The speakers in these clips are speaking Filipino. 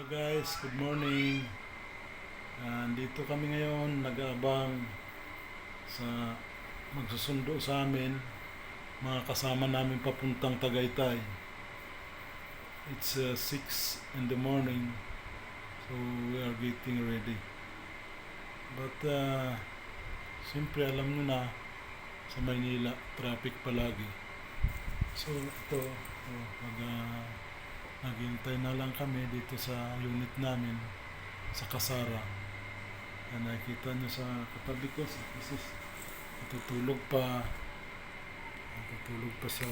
Hello guys, good morning. Dito kami ngayon nag-aabang sa magsusundo sa amin, mga kasama namin papuntang Tagaytay. It's 6 in the morning, so we are getting ready. But siyempre alam nyo na, sa Maynila, traffic palagi. So ito, naghihintay na lang kami dito sa unit namin sa Kasara. Nakikita nyo sa katabi ko, natutulog pa siya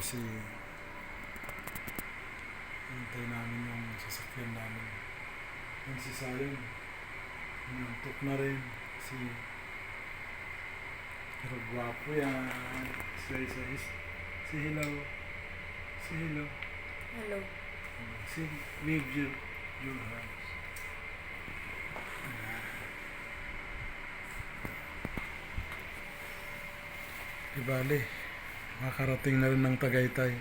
hintay namin yung sasakyan namin. Yan si Sayon, nantok na rin pero gwapo yan. Say hello. Say hello. Hello. See, wave your hands. Ibali, makarating na rin ng Tagaytay.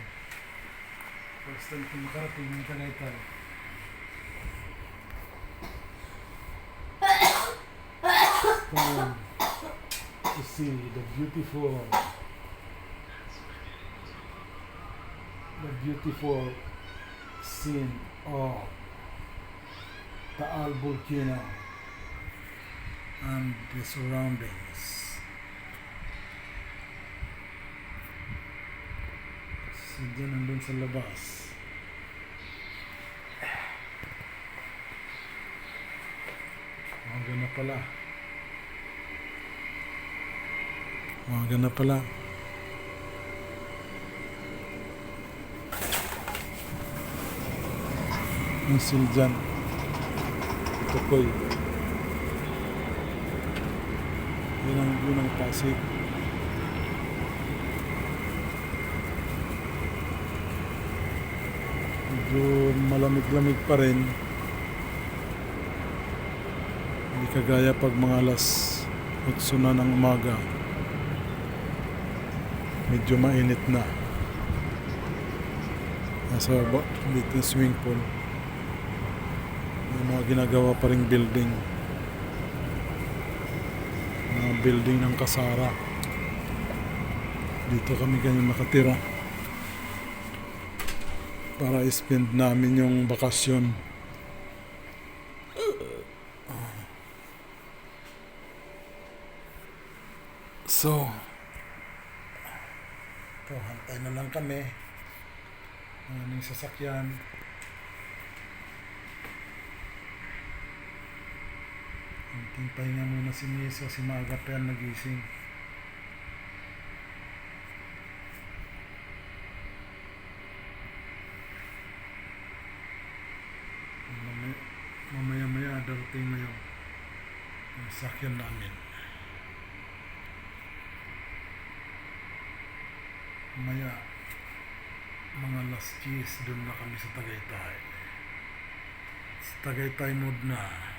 First time ko makarating ng Tagaytay. Time to see the beautiful scene of Taal Volcano and the surroundings. So dyan nandun sa labas. Umaga na pala. Ang siljan. Tukoy. Yun ang Pasig. Medyo malamig-lamig pa rin. Hindi kagaya pag mga alas 8 na ng umaga. Medyo mainit na. Nasa dito swimming pool. May mga ginagawa pa ring building. Mga building ng Kasara. Dito kami ganyan nakatira. Para i-spend namin yung bakasyon. So, ito, hantay na lang kami ng aming sasakyan. Pahinga muna si Miso, si maaga pa yan nagising. Mamaya darating na yung sasakyan namin. Mamaya mga alas 10 doon na kami sa Tagaytay. Sa Tagaytay mode na.